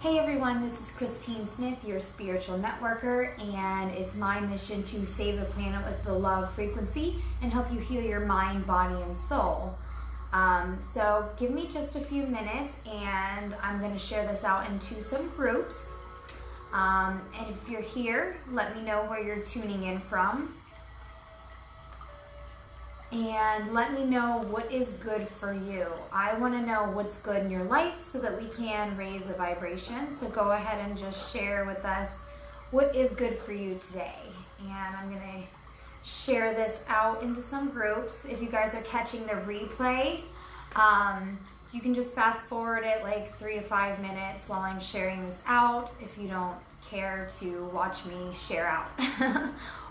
Hey everyone, this is Christine Smith, your spiritual networker, and it's my mission to save the planet with the love frequency and help you heal your mind, body, and soul. So give me just a few minutes and I'm going to share this out into some groups. And if you're here, let me know where you're tuning in from. And let me know what is good for you. I want to know what's good in your life so that we can raise the vibration. So go ahead and just share with us what is good for you today. And I'm going to share this out into some groups. If you guys are catching the replay, you can just fast forward it like 3 to 5 minutes while I'm sharing this out if you don't care to watch me share out.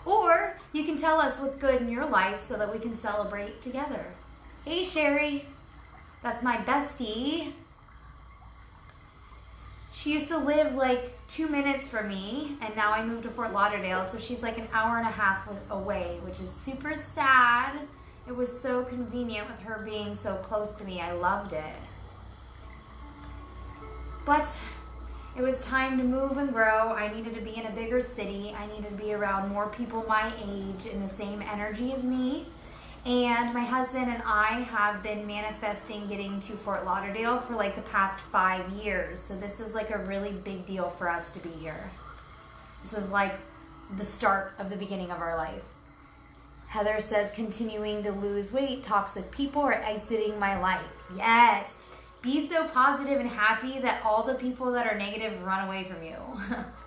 Or you can tell us what's good in your life so that we can celebrate together. Hey Sherry, that's my bestie. She used to live like 2 minutes from me, and now I moved to Fort Lauderdale, so she's like an hour and a half away, which is super sad. It was so convenient with her being so close to me. I loved it. But it was time to move and grow. I needed to be in a bigger city. I needed to be around more people my age in the same energy as me. And my husband and I have been manifesting getting to Fort Lauderdale for like the past 5 years. So this is like a really big deal for us to be here. This is like the start of the beginning of our life. Heather says, continuing to lose weight, toxic people are exiting my life. Yes. Be so positive and happy that all the people that are negative run away from you.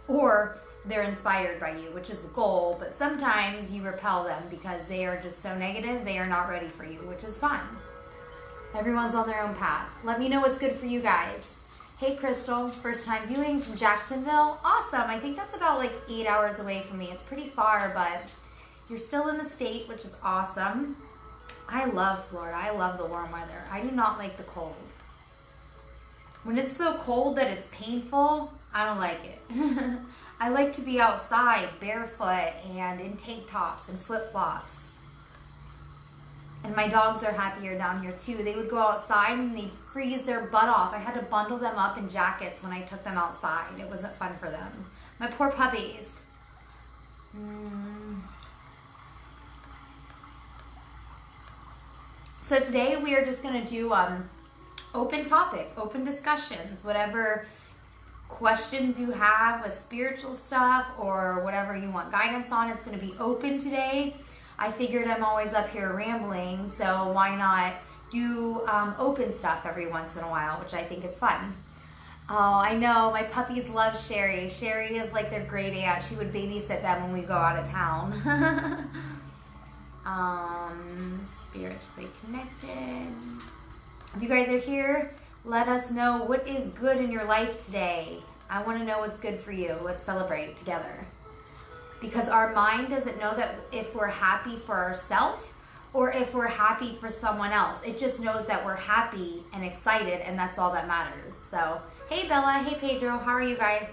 Or they're inspired by you, which is the goal. But sometimes you repel them because they are just so negative, they are not ready for you, which is fine. Everyone's on their own path. Let me know what's good for you guys. Hey Crystal, first time viewing from Jacksonville. Awesome. I think that's about like 8 hours away from me. It's pretty far, but you're still in the state, which is awesome. I love Florida. I love the warm weather. I do not like the cold. When it's so cold that it's painful, I don't like it. I like to be outside barefoot and in tank tops and flip-flops. And my dogs are happier down here too. They would go outside and they'd freeze their butt off. I had to bundle them up in jackets when I took them outside. It wasn't fun for them. My poor puppies. So today we are just going to do open topic, open discussions, whatever questions you have with spiritual stuff or whatever you want guidance on. It's going to be open today. I figured I'm always up here rambling, so why not do open stuff every once in a while, which I think is fun. Oh, I know. My puppies love Sherry. Sherry is like their great aunt. She would babysit them when we go out of town. Spiritually connected. If you guys are here, let us know what is good in your life today. I want to know what's good for you. Let's celebrate together. Because our mind doesn't know that if we're happy for ourselves or if we're happy for someone else. It just knows that we're happy and excited, and that's all that matters. So, hey Bella, hey Pedro, how are you guys?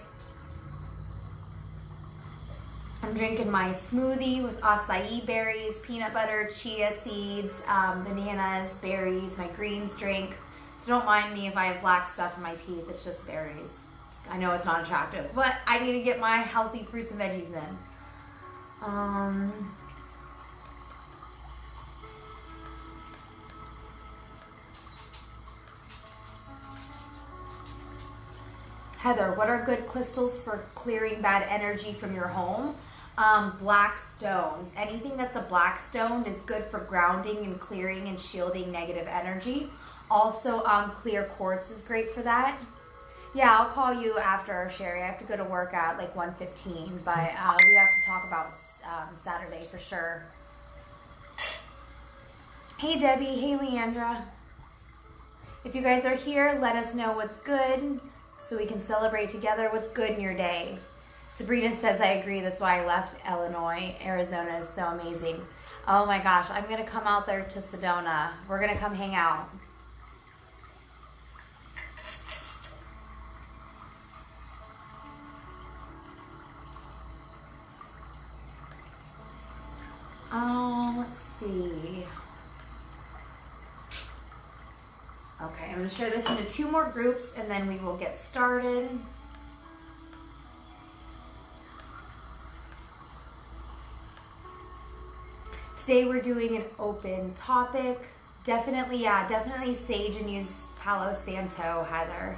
I'm drinking my smoothie with acai berries, peanut butter, chia seeds, bananas, berries, my greens drink. So don't mind me if I have black stuff in my teeth. It's just berries. I know it's not attractive, but I need to get my healthy fruits and veggies in. Heather, what are good crystals for clearing bad energy from your home? Black stones. Anything that's a black stone is good for grounding and clearing and shielding negative energy. Also, clear quartz is great for that. Yeah, I'll call you after, Sherry. I have to go to work at like 1:15, but we have to talk about Saturday for sure. Hey Debbie, hey Leandra. If you guys are here, let us know what's good so we can celebrate together what's good in your day. Sabrina says, I agree. That's why I left Illinois. Arizona is so amazing. Oh my gosh, I'm going to come out there to Sedona. We're going to come hang out. Let's see. Okay, I'm going to share this into 2 more groups and then we will get started. Today we're doing an open topic. Definitely sage and use Palo Santo, Heather,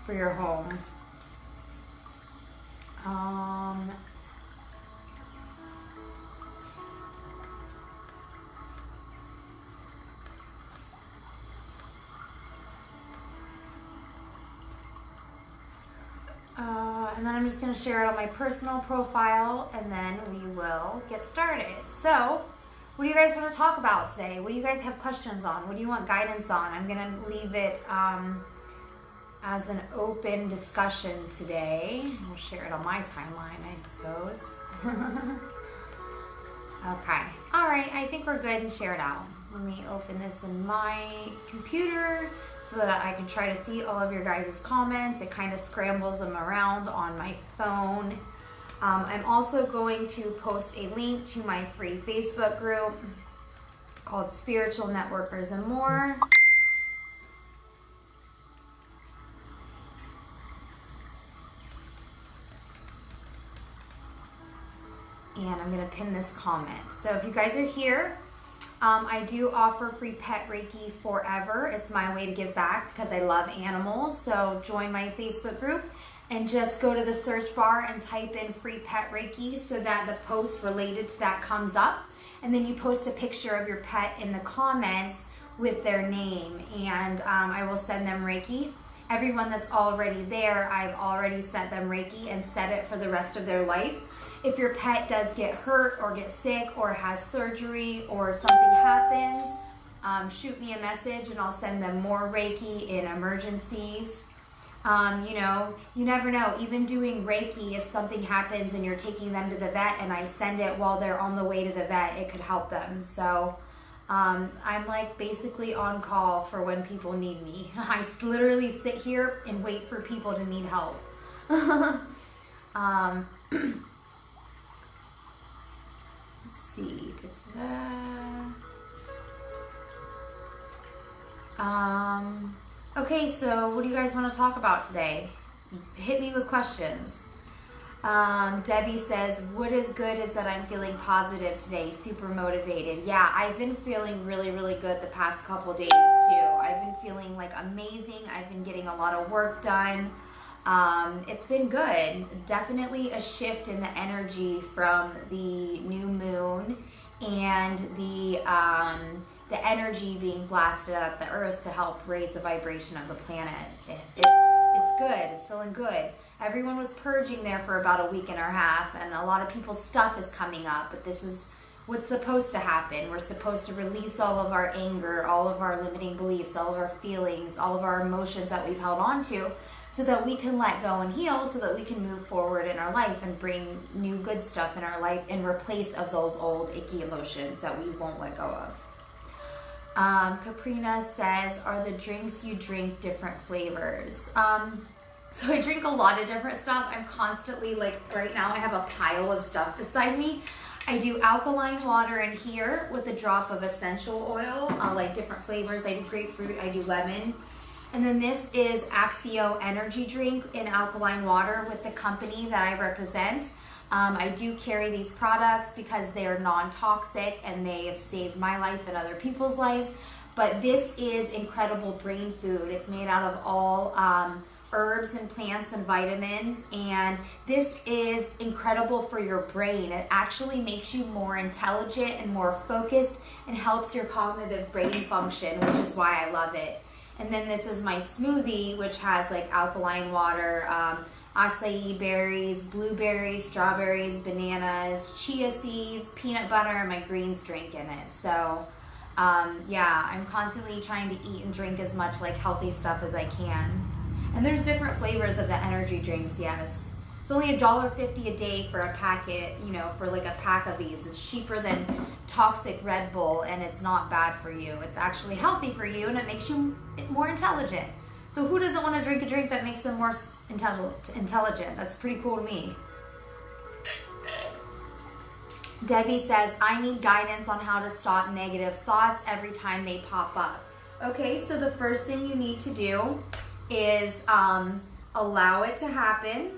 for your home. And then I'm just going to share it on my personal profile, and then we will get started. So, what do you guys want to talk about today? What do you guys have questions on? What do you want guidance on? I'm going to leave it as an open discussion today. We'll share it on my timeline, I suppose. Okay. All right. I think we're good and share it out. Let me open this in my computer so that I can try to see all of your guys' comments. It kind of scrambles them around on my phone. I'm also going to post a link to my free Facebook group called Spiritual Networkers and More. And I'm going to pin this comment. So if you guys are here, I do offer free pet Reiki forever. It's my way to give back because I love animals. So join my Facebook group and just go to the search bar and type in free pet Reiki so that the post related to that comes up. And then you post a picture of your pet in the comments with their name, and I will send them Reiki. Everyone that's already there, I've already sent them Reiki and set it for the rest of their life. If your pet does get hurt or get sick or has surgery or something happens, shoot me a message and I'll send them more Reiki in emergencies. You know, you never know. Even doing Reiki, if something happens and you're taking them to the vet and I send it while they're on the way to the vet, it could help them. So I'm like basically on call for when people need me. I literally sit here and wait for people to need help. Let's see. Okay, so what do you guys want to talk about today? Hit me with questions. Debbie says, what is good is that I'm feeling positive today, super motivated. Yeah, I've been feeling really, really good the past couple days too. I've been feeling like amazing. I've been getting a lot of work done. It's been good. Definitely a shift in the energy from the new moon and the energy being blasted at the earth to help raise the vibration of the planet. It's good. It's feeling good. Everyone was purging there for about a week and a half, and a lot of people's stuff is coming up, but this is what's supposed to happen. We're supposed to release all of our anger, all of our limiting beliefs, all of our feelings, all of our emotions that we've held on to, so that we can let go and heal, so that we can move forward in our life and bring new good stuff in our life in replace of those old icky emotions that we won't let go of. Caprina says, are the drinks you drink different flavors? So I drink a lot of different stuff. I'm constantly, like right now I have a pile of stuff beside me. I do alkaline water in here with a drop of essential oil, like different flavors. I do grapefruit, I do lemon. And then this is Axio energy drink in alkaline water with the company that I represent. I do carry these products because they are non-toxic and they have saved my life and other people's lives. But this is incredible brain food. It's made out of all herbs and plants and vitamins, and this is incredible for your brain. It actually makes you more intelligent and more focused and helps your cognitive brain function, which is why I love it. And then this is my smoothie, which has like alkaline water, acai berries, blueberries, strawberries, bananas, chia seeds, peanut butter, and my greens drink in it. So yeah, I'm constantly trying to eat and drink as much like healthy stuff as I can. And there's different flavors of the energy drinks, yes. It's only $1.50 a day for a packet, you know, for like a pack of these. It's cheaper than toxic Red Bull, and it's not bad for you. It's actually healthy for you, and it makes you more intelligent. So who doesn't want to drink a drink that makes them more intelligent? That's pretty cool to me. Debbie says, I need guidance on how to stop negative thoughts every time they pop up. Okay, so the first thing you need to do is allow it to happen,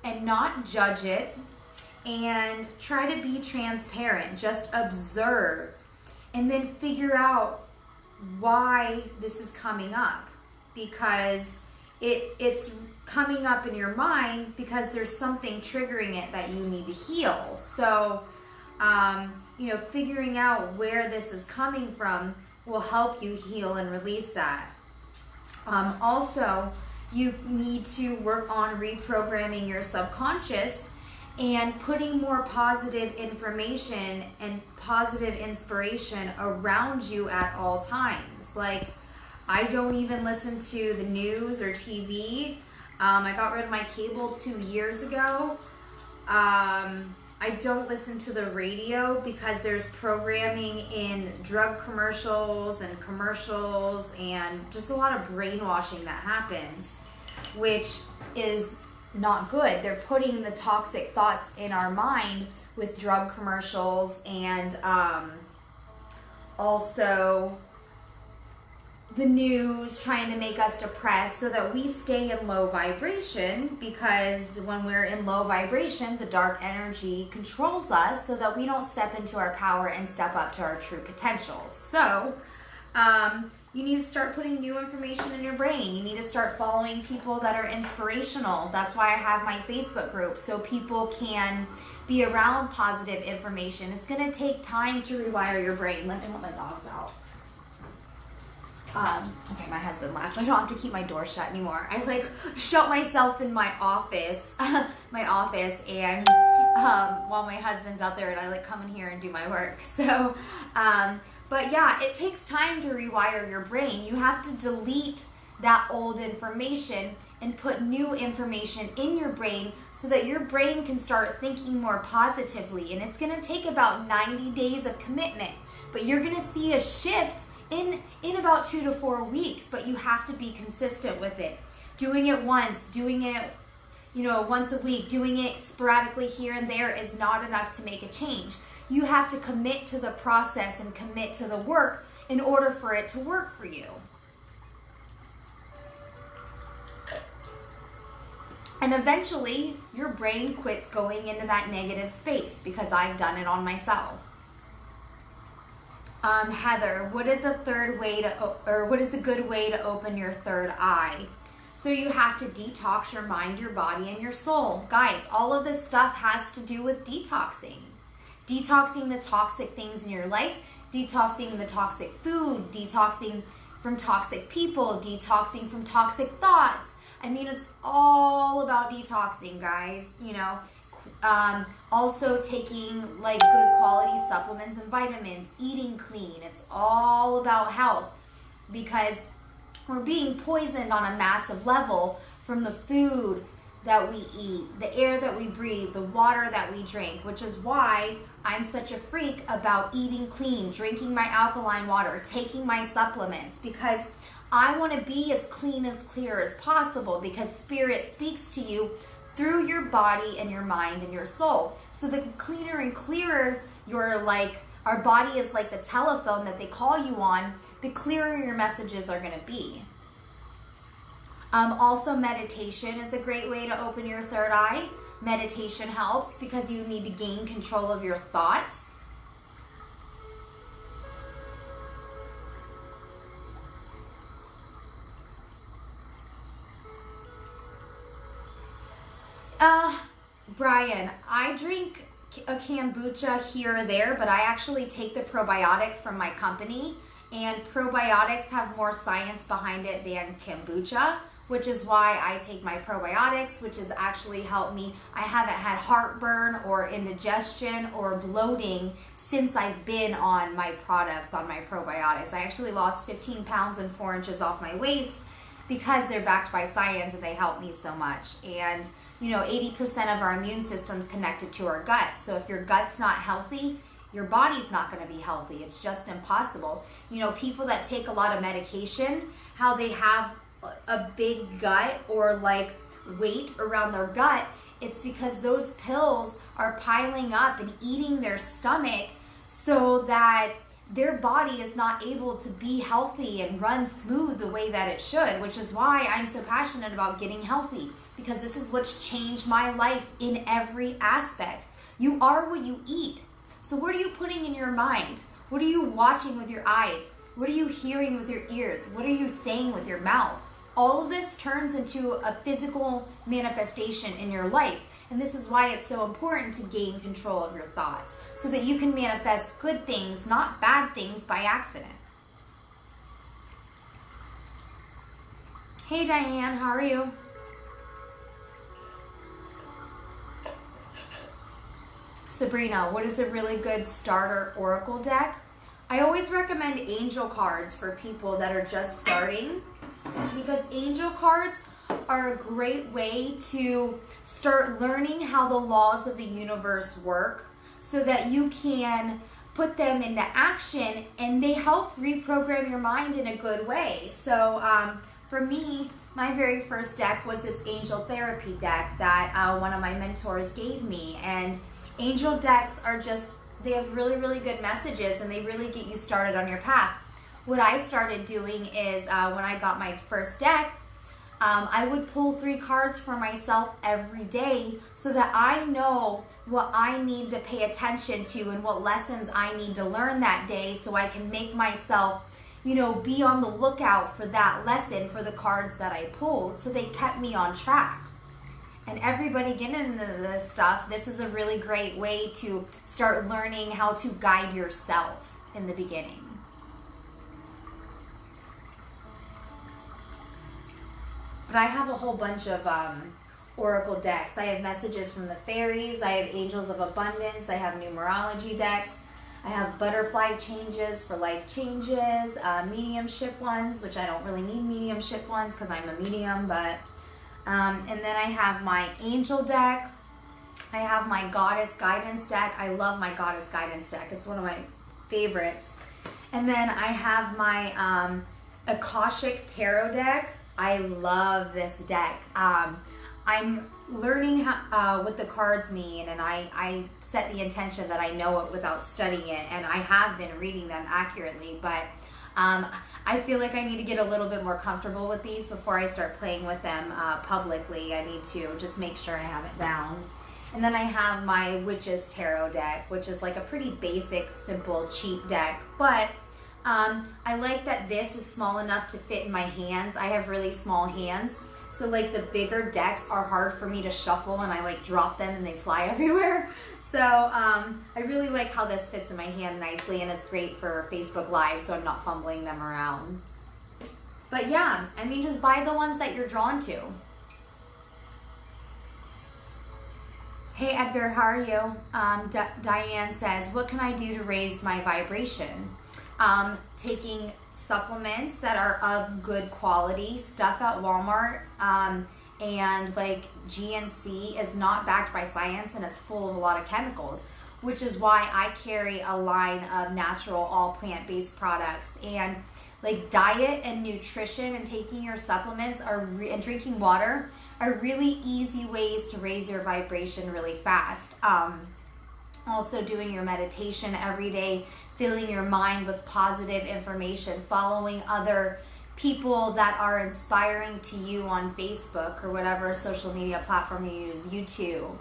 and not judge it, and try to be transparent. Just observe and then figure out why this is coming up, because it's coming up in your mind because there's something triggering it that you need to heal. So figuring out where this is coming from will help you heal and release that. Also, you need to work on reprogramming your subconscious and putting more positive information and positive inspiration around you at all times. Like, I don't even listen to the news or TV. I got rid of my cable 2 years ago. I don't listen to the radio because there's programming in drug commercials and just a lot of brainwashing that happens, which is not good. They're putting the toxic thoughts in our mind with drug commercials, and also the news trying to make us depressed so that we stay in low vibration, because when we're in low vibration, the dark energy controls us so that we don't step into our power and step up to our true potential. So you need to start putting new information in your brain. You need to start following people that are inspirational. That's why I have my Facebook group, so people can be around positive information. It's going to take time to rewire your brain. Let me let my dogs out. Okay, my husband left. I don't have to keep my door shut anymore. I shut myself in my office, and while my husband's out there, and I come in here and do my work. So, but yeah, it takes time to rewire your brain. You have to delete that old information and put new information in your brain so that your brain can start thinking more positively. And it's going to take about 90 days of commitment, but you're going to see a shift in about 2 to 4 weeks. But you have to be consistent with it. Doing it once, doing it once a week, doing it sporadically here and there is not enough to make a change. You have to commit to the process and commit to the work in order for it to work for you. And eventually, your brain quits going into that negative space, because I've done it on myself. Heather, what is a good way to open your third eye? So you have to detox your mind, your body, and your soul. Guys, all of this stuff has to do with detoxing. Detoxing the toxic things in your life, detoxing the toxic food, detoxing from toxic people, detoxing from toxic thoughts. I mean, it's all about detoxing, guys. Also taking good quality supplements and vitamins, eating clean. It's all about health, because we're being poisoned on a massive level from the food that we eat, the air that we breathe, the water that we drink, which is why I'm such a freak about eating clean, drinking my alkaline water, taking my supplements, because I want to be as clean, as clear as possible, because spirit speaks to you through your body and your mind and your soul. So the cleaner and clearer our body is like the telephone that they call you on, the clearer your messages are going to be. Also, meditation is a great way to open your third eye. Meditation helps because you need to gain control of your thoughts. Brian, I drink a kombucha here or there, but I actually take the probiotic from my company, and probiotics have more science behind it than kombucha, which is why I take my probiotics, which has actually helped me. I haven't had heartburn or indigestion or bloating since I've been on my products, on my probiotics. I actually lost 15 pounds and 4 inches off my waist because they're backed by science and they help me so much. And 80% of our immune system's connected to our gut. So if your gut's not healthy, your body's not going to be healthy. It's just impossible. People that take a lot of medication, how they have a big gut or weight around their gut, it's because those pills are piling up and eating their stomach so that their body is not able to be healthy and run smooth the way that it should, which is why I'm so passionate about getting healthy, because this is what's changed my life in every aspect. You are what you eat. So what are you putting in your mind? What are you watching with your eyes? What are you hearing with your ears? What are you saying with your mouth? All of this turns into a physical manifestation in your life. And this is why it's so important to gain control of your thoughts, so that you can manifest good things, not bad things by accident. Hey Diane, how are you? Sabrina, what is a really good starter oracle deck? I always recommend angel cards for people that are just starting, because angel cards are a great way to start learning how the laws of the universe work, so that you can put them into action, and they help reprogram your mind in a good way. So for me, my very first deck was this angel therapy deck that one of my mentors gave me. And angel decks are just, they have really, really good messages, and they really get you started on your path. What I started doing is when I got my first deck, I would pull 3 cards for myself every day, so that I know what I need to pay attention to and what lessons I need to learn that day, so I can make myself, be on the lookout for that lesson for the cards that I pulled. So they kept me on track. And everybody getting into this stuff, this is a really great way to start learning how to guide yourself in the beginning. But I have a whole bunch of oracle decks. I have messages from the fairies. I have angels of abundance. I have numerology decks. I have butterfly changes for life changes, mediumship ones, which I don't really need mediumship ones because I'm a medium. But and then I have my angel deck. I have my goddess guidance deck. I love my goddess guidance deck. It's one of my favorites. And then I have my Akashic tarot deck. I love this deck. I'm learning how, what the cards mean, and I set the intention that I know it without studying it, and I have been reading them accurately, but I feel like I need to get a little bit more comfortable with these before I start playing with them publicly. I need to just make sure I have it down. And then I have my Witch's Tarot deck, which is like a pretty basic, simple, cheap deck, but I like that this is small enough to fit in my hands. I have really small hands, so like the bigger decks are hard for me to shuffle, and I like drop them and they fly everywhere. So I really like how this fits in my hand nicely, and it's great for Facebook Live, so I'm not fumbling them around. But yeah, I mean, just buy the ones that you're drawn to. Hey Edgar, how are you? Diane says, what can I do to raise my vibration? Taking supplements that are of good quality. Stuff at Walmart and like GNC is not backed by science, and it's full of a lot of chemicals, which is why I carry a line of natural, all plant-based products. And like diet and nutrition and taking your supplements and drinking water are really easy ways to raise your vibration really fast. Also doing your meditation every day, filling your mind with positive information, following other people that are inspiring to you on Facebook or whatever social media platform you use, YouTube.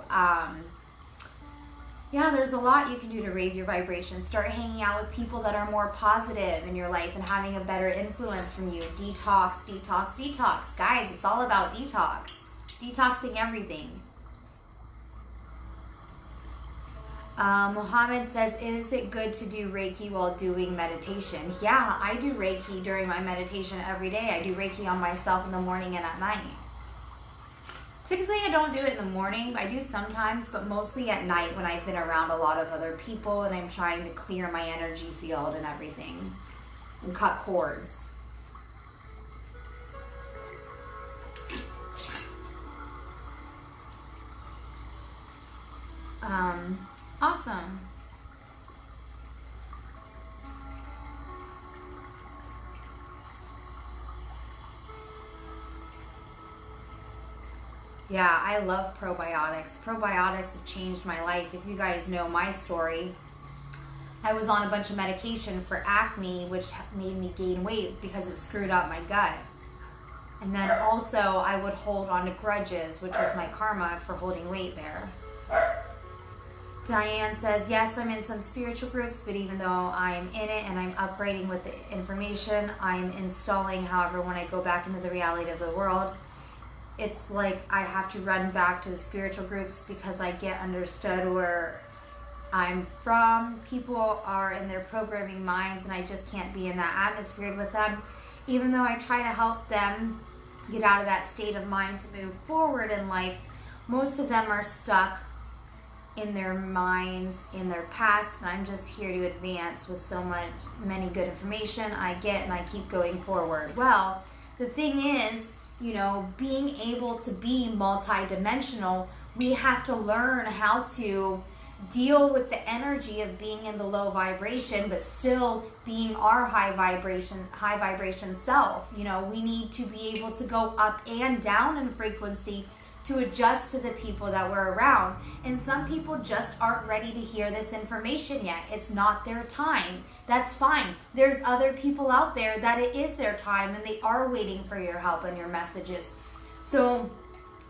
Yeah, there's a lot you can do to raise your vibration. Start hanging out with people that are more positive in your life and having a better influence from you. Detox, detox, detox. Guys, it's all about detox. Detoxing everything. Mohammed says, is it good to do Reiki while doing meditation? Yeah, I do Reiki during my meditation every day. I do Reiki on myself in the morning and at night. Typically, I don't do it in the morning. I do sometimes, but mostly at night when I've been around a lot of other people and I'm trying to clear my energy field and everything and cut cords. Awesome. Yeah, I love probiotics. Probiotics have changed my life. If you guys know my story, I was on a bunch of medication for acne, which made me gain weight because it screwed up my gut. And then also I would hold on to grudges, which was my karma for holding weight there. Diane says, yes, I'm in some spiritual groups, but even though I'm in it and I'm upgrading with the information, I'm installing. However, when I go back into the reality of the world, it's like I have to run back to the spiritual groups because I get understood where I'm from. People are in their programming minds and I just can't be in that atmosphere with them. Even though I try to help them get out of that state of mind to move forward in life, most of them are stuck in their minds, in their past, and I'm just here to advance with many good information I get, and I keep going forward. Well, the thing is, being able to be multidimensional, we have to learn how to deal with the energy of being in the low vibration, but still being our high vibration self. We need to be able to go up and down in frequency to adjust to the people that we're around. And some people just aren't ready to hear this information yet. It's not their time. That's fine. There's other people out there that it is their time and they are waiting for your help and your messages. So,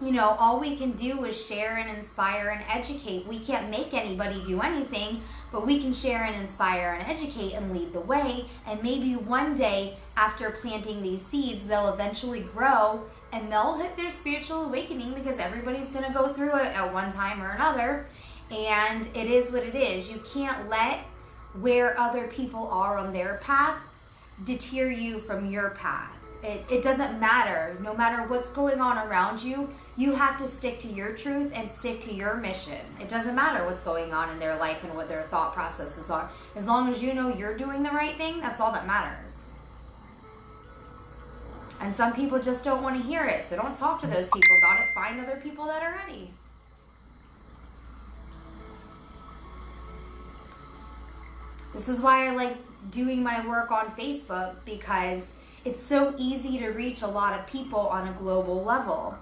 all we can do is share and inspire and educate. We can't make anybody do anything, but we can share and inspire and educate and lead the way. And maybe one day after planting these seeds, they'll eventually grow and they'll hit their spiritual awakening, because everybody's going to go through it at one time or another. And it is what it is. You can't let where other people are on their path deter you from your path. It doesn't matter. No matter what's going on around you, you have to stick to your truth and stick to your mission. It doesn't matter what's going on in their life and what their thought processes are. As long as you know you're doing the right thing, that's all that matters. And some people just don't want to hear it, so don't talk to those people about it. Find other people that are ready. This is why I like doing my work on Facebook, because it's so easy to reach a lot of people on a global level.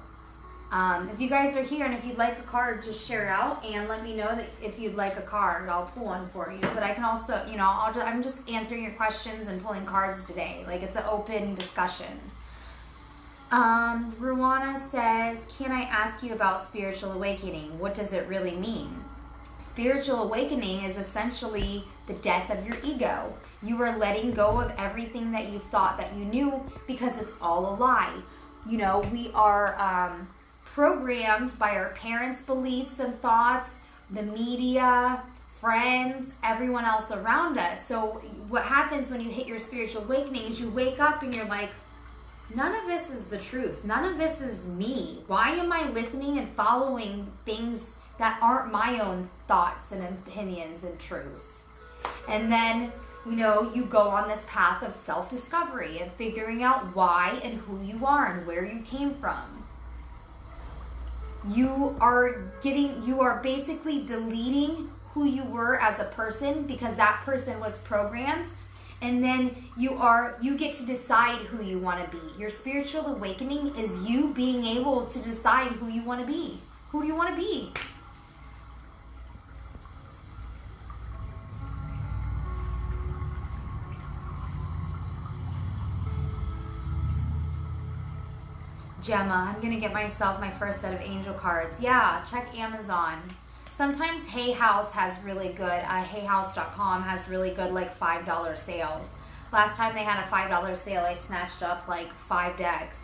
If you guys are here and if you'd like a card, just share out and let me know that if you'd like a card, I'll pull one for you. But I can also, I'm just answering your questions and pulling cards today. Like, it's an open discussion. Ruana says, can I ask you about spiritual awakening? What does it really mean? Spiritual awakening is essentially the death of your ego. You are letting go of everything that you thought that you knew, because it's all a lie. We are programmed by our parents' beliefs and thoughts, the media, friends, everyone else around us. So what happens when you hit your spiritual awakening is you wake up and you're like, none of this is the truth. None of this is me. Why am I listening and following things that aren't my own thoughts and opinions and truths? And then, you go on this path of self-discovery and figuring out why and who you are and where you came from. You are basically deleting who you were as a person, because that person was programmed. And then you get to decide who you want to be. Your spiritual awakening is you being able to decide who you want to be. Who do you want to be? Gemma, I'm going to get myself my first set of angel cards. Yeah, check Amazon. Sometimes Hay House has really good, hayhouse.com has really good like $5 sales. Last time they had a $5 sale, I snatched up like 5 decks.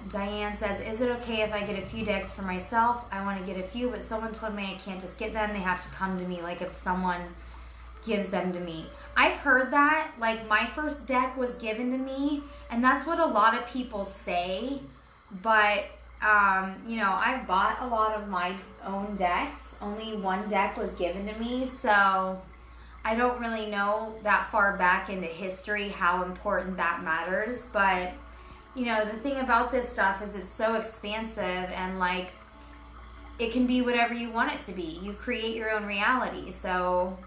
Diane says, is it okay if I get a few decks for myself? I want to get a few, but someone told me I can't just get them. They have to come to me, like if someone gives them to me. I've heard that, like my first deck was given to me, and that's what a lot of people say, but I've bought a lot of my own decks. Only one deck was given to me, so I don't really know that far back into history how important that matters, but the thing about this stuff is it's so expansive, and like it can be whatever you want it to be. You create your own reality, so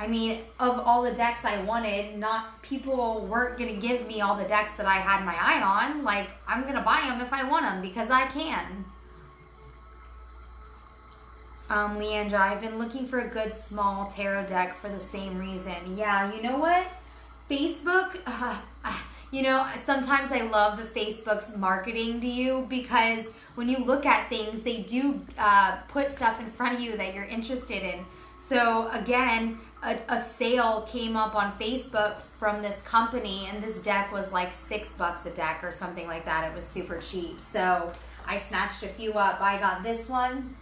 I mean, of all the decks I wanted, people weren't going to give me all the decks that I had my eye on. Like, I'm going to buy them if I want them because I can. Leandra, I've been looking for a good small tarot deck for the same reason. Yeah, you know what? Facebook, sometimes I love the Facebook's marketing to you because when you look at things, they do put stuff in front of you that you're interested in. So again, a sale came up on Facebook from this company, and this deck was like $6 a deck or something like that. It was super cheap. So I snatched a few up. I got this one.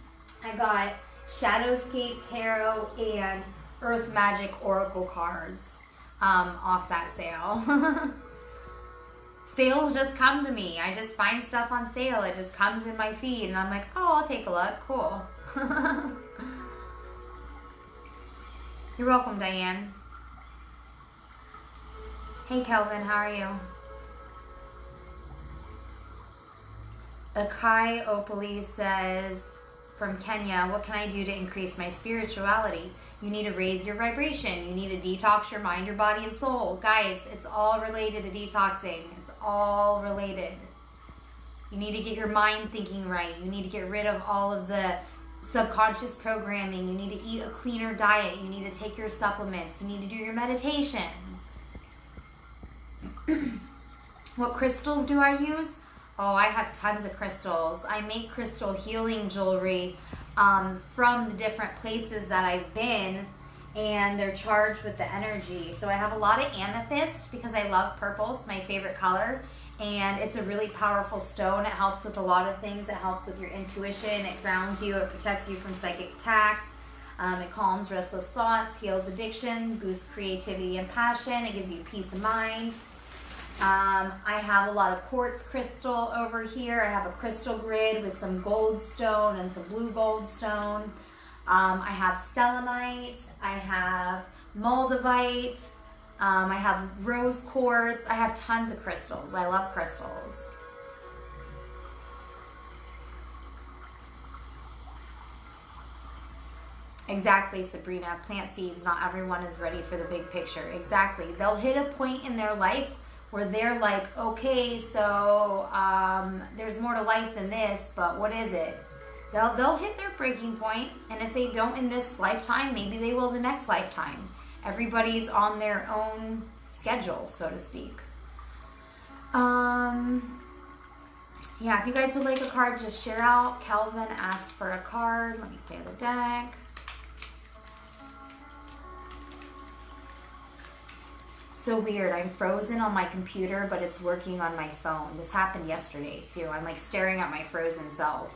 I got Shadowscape Tarot and Earth Magic Oracle cards off that sale. Sales just come to me. I just find stuff on sale. It just comes in my feed, and I'm like, oh, I'll take a look. Cool. You're welcome, Diane. Hey, Kelvin, how are you? Akai Opali says, from Kenya, what can I do to increase my spirituality? You need to raise your vibration. You need to detox your mind, your body, and soul. Guys, it's all related to detoxing. It's all related. You need to get your mind thinking right. You need to get rid of all of the subconscious programming. You need to eat a cleaner diet. You need to take your supplements. You need to do your meditation. What crystals do I use? Oh, I have tons of crystals. I make crystal healing jewelry from the different places that I've been, and they're charged with the energy. So I have a lot of amethyst because I love purple. It's my favorite color, and it's a really powerful stone. It helps with a lot of things. It helps with your intuition. It grounds you. It protects you from psychic attacks. It calms restless thoughts, heals addiction, boosts creativity and passion. It gives you peace of mind. I have a lot of quartz crystal over here. I have a crystal grid with some gold stone and some blue gold stone. I have selenite. I have moldavite. I have rose quartz. I have tons of crystals. I love crystals. Exactly, Sabrina. Plant seeds. Not everyone is ready for the big picture. Exactly. They'll hit a point in their life where they're like, okay, so there's more to life than this, but what is it? They'll hit their breaking point, and if they don't in this lifetime, maybe they will the next lifetime. Everybody's on their own schedule, so to speak. Yeah, if you guys would like a card, just share out. Kelvin asked for a card. Let me play the deck. So weird. I'm frozen on my computer, but it's working on my phone. This happened yesterday too. I'm like staring at my frozen self.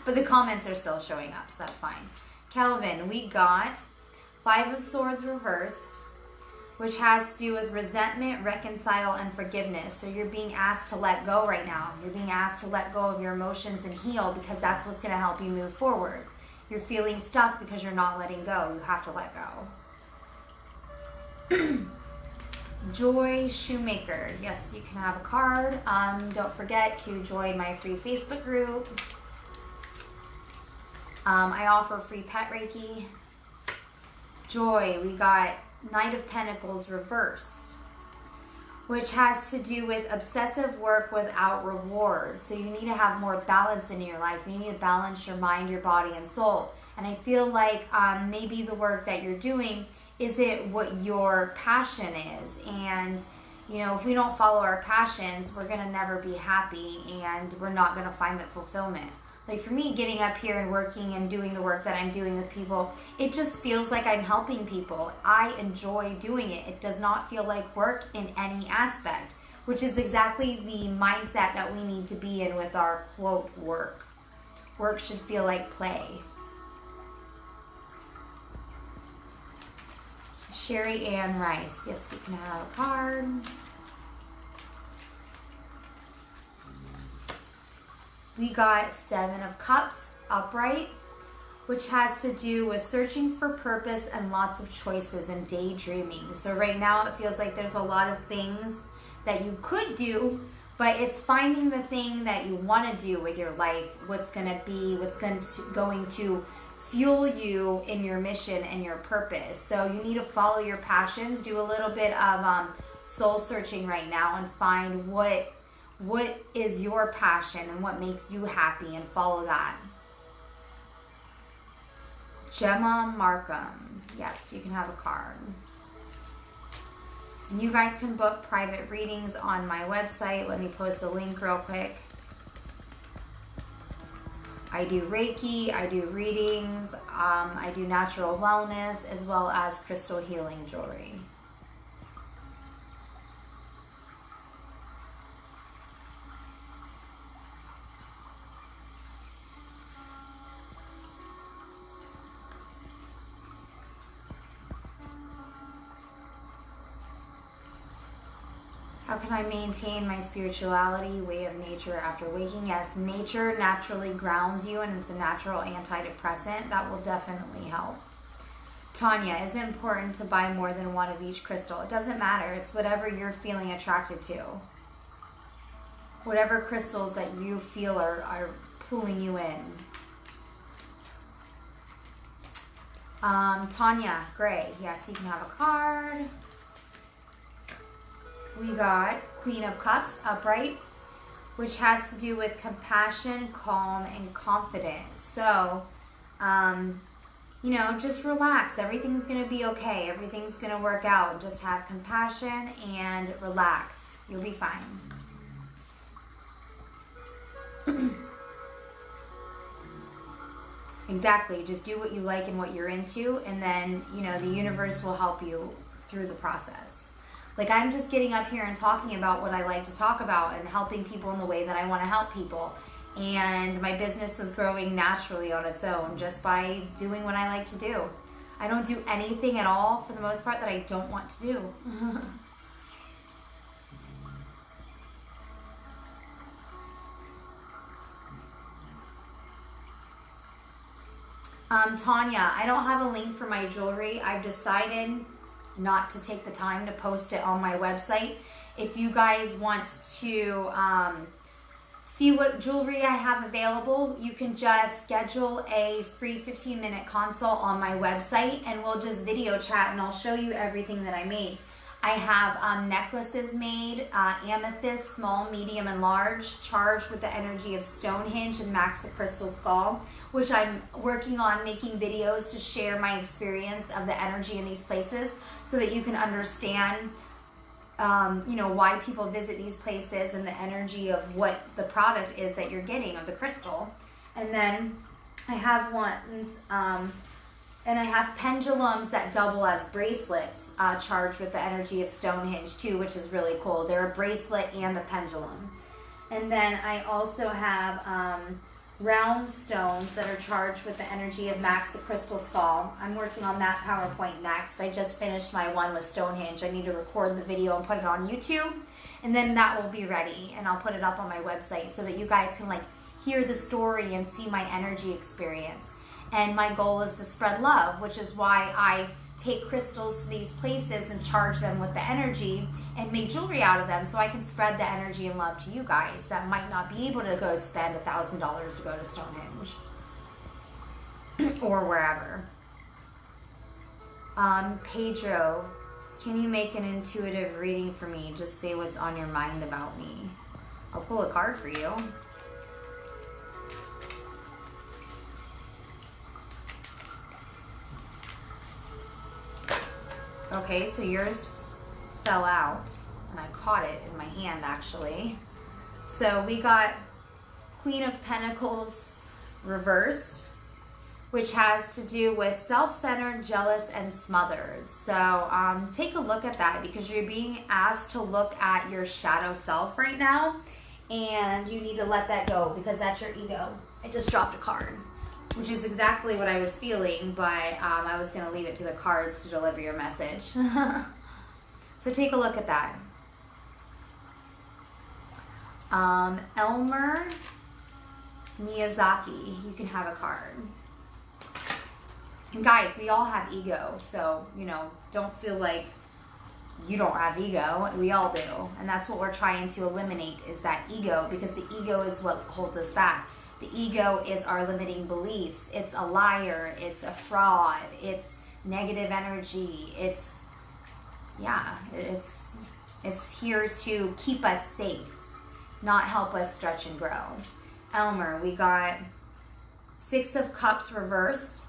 But the comments are still showing up, so that's fine. Kelvin, we got 5 of Swords reversed, which has to do with resentment, reconcile, and forgiveness. So you're being asked to let go right now. You're being asked to let go of your emotions and heal, because that's what's going to help you move forward. You're feeling stuck because you're not letting go. You have to let go. Joy Shoemaker. Yes, you can have a card. Don't forget to join my free Facebook group. I offer free pet Reiki. Joy, we got Knight of Pentacles reversed, which has to do with obsessive work without reward. So you need to have more balance in your life. You need to balance your mind, your body, and soul. And I feel like maybe the work that you're doing isn't what your passion is. And, you know, if we don't follow our passions, we're going to never be happy, and we're not going to find that fulfillment. Like for me, getting up here and working and doing the work that I'm doing with people, it just feels like I'm helping people. I enjoy doing it. It does not feel like work in any aspect, which is exactly the mindset that we need to be in with our quote work. Work should feel like play. Sherry Ann Rice. Yes, you can have a card. We got 7 of Cups upright, which has to do with searching for purpose and lots of choices and daydreaming. So right now it feels like there's a lot of things that you could do, but it's finding the thing that you want to do with your life, what's going to fuel you in your mission and your purpose. So you need to follow your passions, do a little bit of soul searching right now and find what is your passion and what makes you happy, and follow that. Gemma Markham. Yes, you can have a card. And you guys can book private readings on my website. Let me post the link real quick. I do Reiki, I do readings, I do natural wellness, as well as crystal healing jewelry. How can I maintain my spirituality, way of nature after waking? Yes, nature naturally grounds you, and it's a natural antidepressant. That will definitely help. Tanya, is it important to buy more than one of each crystal? It doesn't matter. It's whatever you're feeling attracted to. Whatever crystals that you feel are pulling you in. Tanya, gray. Yes, you can have a card. We got Queen of Cups, upright, which has to do with compassion, calm, and confidence. So, you know, just relax. Everything's going to be okay. Everything's going to work out. Just have compassion and relax. You'll be fine. Exactly. Just do what you like and what you're into, and then, you know, the universe will help you through the process. Like, I'm just getting up here and talking about what I like to talk about and helping people in the way that I want to help people. And my business is growing naturally on its own just by doing what I like to do. I don't do anything at all, for the most part, that I don't want to do. Tanya, I don't have a link for my jewelry. I've decided not to take the time to post it on my website. If you guys want to see what jewelry I have available, you can just schedule a free 15-minute consult on my website, and we'll just video chat and I'll show you everything that I made. I have necklaces made, amethyst, small, medium, and large, charged with the energy of Stonehenge and Max the Crystal Skull, which I'm working on making videos to share my experience of the energy in these places so that you can understand, you know, why people visit these places and the energy of what the product is that you're getting of the crystal. And then I have ones, and I have pendulums that double as bracelets, charged with the energy of Stonehenge too, which is really cool. They're a bracelet and a pendulum. And then I also have round stones that are charged with the energy of Max the Crystal Skull. I'm working on that PowerPoint next. I just finished my one with Stonehenge. I need to record the video and put it on YouTube, and then that will be ready, and I'll put it up on my website so that you guys can like hear the story and see my energy experience. And my goal is to spread love, which is why I take crystals to these places and charge them with the energy and make jewelry out of them, so I can spread the energy and love to you guys that might not be able to go spend $1,000 to go to Stonehenge or wherever. Pedro, can you make an intuitive reading for me? Just say what's on your mind about me. I'll pull a card for you. Okay, so yours fell out, and I caught it in my hand, actually. So we got Queen of Pentacles reversed, which has to do with self-centered, jealous, and smothered. So take a look at that, because you're being asked to look at your shadow self right now, and you need to let that go, because that's your ego. I just dropped a card, which is exactly what I was feeling, but I was going to leave it to the cards to deliver your message. So take a look at that. Elmer Miyazaki, you can have a card. And guys, we all have ego, so, you know, don't feel like you don't have ego. We all do. And that's what we're trying to eliminate, is that ego, because the ego is what holds us back. The ego is our limiting beliefs. It's a liar. It's a fraud. It's negative energy. It's here to keep us safe, not help us stretch and grow. Elmer, we got 6 of Cups reversed,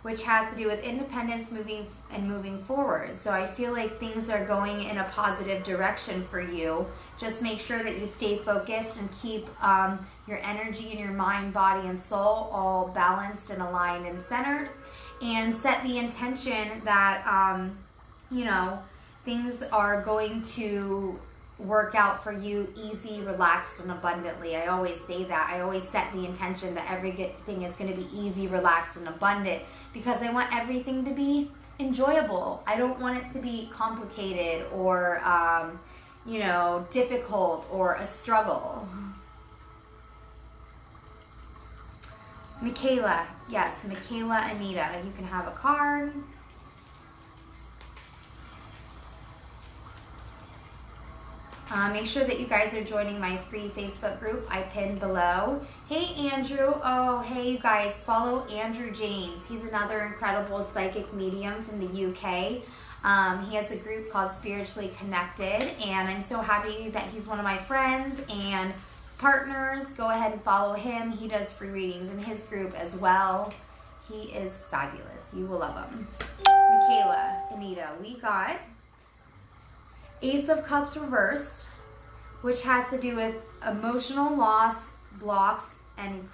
which has to do with independence, moving forward. So I feel like things are going in a positive direction for you. Just make sure that you stay focused and keep your energy and your mind, body, and soul all balanced and aligned and centered. And set the intention that, things are going to work out for you easy, relaxed, and abundantly. I always say that. I always set the intention that everything is going to be easy, relaxed, and abundant, because I want everything to be enjoyable. I don't want it to be complicated or, difficult or a struggle. Michaela, yes, Michaela Anita, you can have a card. Make sure that you guys are joining my free Facebook group I pinned below. Hey, Andrew. Oh, hey, you guys. Follow Andrew James. He's another incredible psychic medium from the UK. He has a group called Spiritually Connected, and I'm so happy that he's one of my friends and partners. Go ahead and follow him. He does free readings in his group as well. He is fabulous. You will love him. Michaela, Anita, we got Ace of Cups reversed, which has to do with emotional loss, blocks, and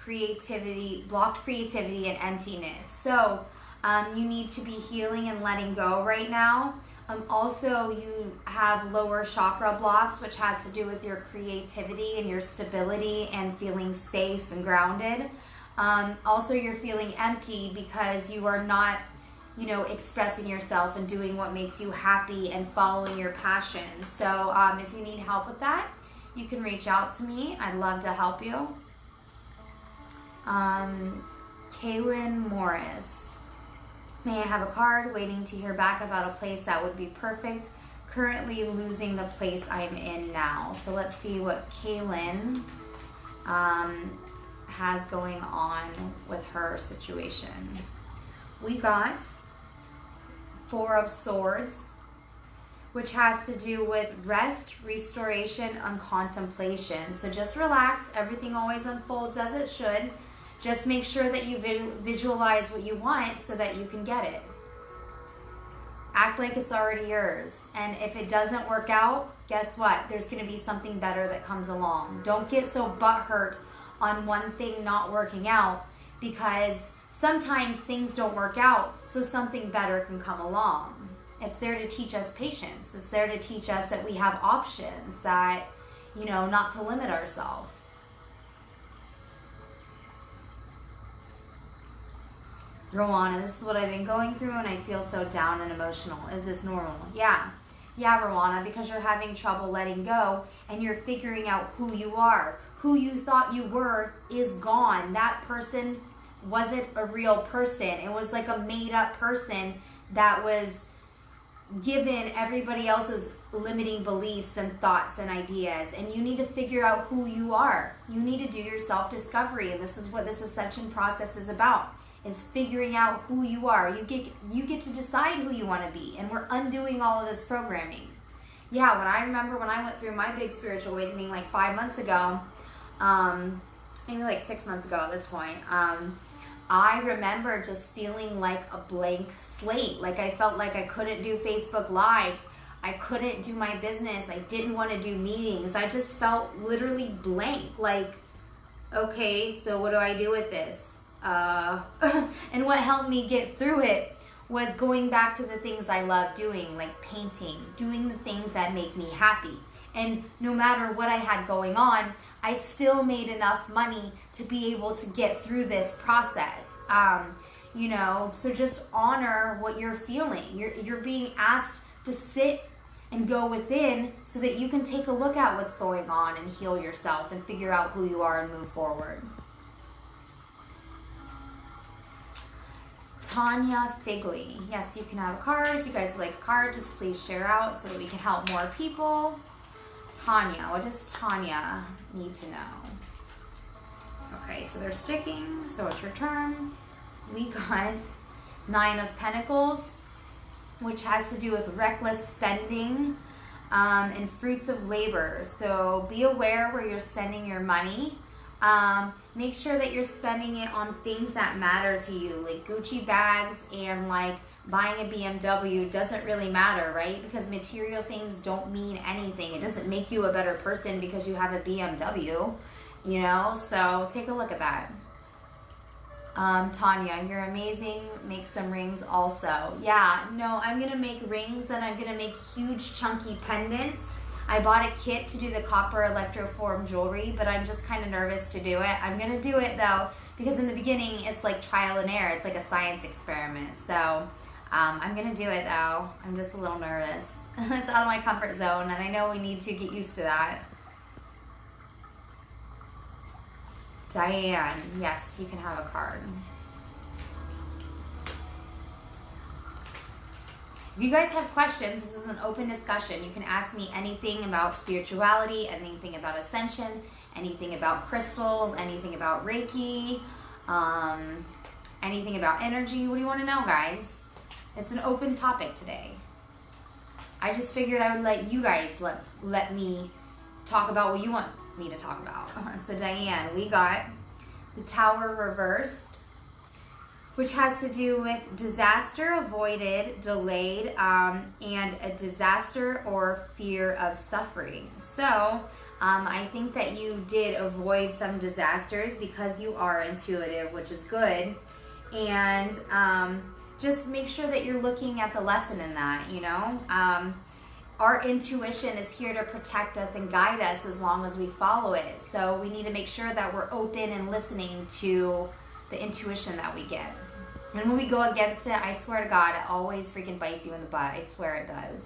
blocked creativity and emptiness. So you need to be healing and letting go right now. Also, you have lower chakra blocks, which has to do with your creativity and your stability and feeling safe and grounded. Also, you're feeling empty because you are not expressing yourself and doing what makes you happy and following your passion. So if you need help with that, you can reach out to me. I'd love to help you. Kaylin Morris. May I have a card? Waiting to hear back about a place that would be perfect. Currently losing the place I'm in now. So let's see what Kaylin has going on with her situation. We got 4 of Swords, which has to do with rest, restoration, and contemplation. So just relax. Everything always unfolds as it should. Just make sure that you visualize what you want so that you can get it. Act like it's already yours. And if it doesn't work out, guess what? There's going to be something better that comes along. Don't get so butthurt on one thing not working out, because sometimes things don't work out, so something better can come along. It's there to teach us patience. It's there to teach us that we have options, that, not to limit ourselves. Rowana, this is what I've been going through and I feel so down and emotional. Is this normal? Yeah, Rowana, because you're having trouble letting go and you're figuring out who you are. Who you thought you were is gone. That person wasn't a real person. It was like a made-up person that was given everybody else's limiting beliefs and thoughts and ideas. And you need to figure out who you are. You need to do your self-discovery. And this is what this ascension process is about, is figuring out who you are. You get to decide who you want to be. And we're undoing all of this programming. Yeah, when I went through my big spiritual awakening like 5 months ago, maybe like 6 months ago at this point, I remember just feeling like a blank slate. Like I felt like I couldn't do Facebook Lives. I couldn't do my business. I didn't want to do meetings. I just felt literally blank. Like, okay, so what do I do with this? And what helped me get through it was going back to the things I love doing, like painting, doing the things that make me happy. And no matter what I had going on, I still made enough money to be able to get through this process. So just honor what you're feeling. You're being asked to sit and go within so that you can take a look at what's going on and heal yourself and figure out who you are and move forward. Tanya Figley. Yes, you can have a card. If you guys would like a card, just please share out so that we can help more people. Tanya, what does Tanya need to know? Okay, so they're sticking, so it's your turn. We got 9 of Pentacles, which has to do with reckless spending and fruits of labor. So be aware where you're spending your money. Make sure that you're spending it on things that matter to you, like Gucci bags and like buying a BMW doesn't really matter, right? Because material things don't mean anything. It doesn't make you a better person because you have a BMW, you know? So take a look at that. Tanya, you're amazing. Make some rings also. Yeah, no, I'm going to make rings and I'm going to make huge chunky pendants. I bought a kit to do the copper electroform jewelry, but I'm just kind of nervous to do it. I'm going to do it though, because in the beginning it's like trial and error. It's like a science experiment. So I'm going to do it though. I'm just a little nervous. It's out of my comfort zone and I know we need to get used to that. Diane, yes, you can have a card. If you guys have questions, this is an open discussion. You can ask me anything about spirituality, anything about ascension, anything about crystals, anything about Reiki, anything about energy. What do you want to know, guys? It's an open topic today. I just figured I would let you guys let me talk about what you want me to talk about. So Diane, we got the Tower reversed, which has to do with disaster avoided, delayed, and a disaster or fear of suffering. So I think that you did avoid some disasters because you are intuitive, which is good. And just make sure that you're looking at the lesson in that, you know. Our intuition is here to protect us and guide us as long as we follow it. So we need to make sure that we're open and listening to the intuition that we get. And when we go against it, I swear to God, it always freaking bites you in the butt. I swear it does.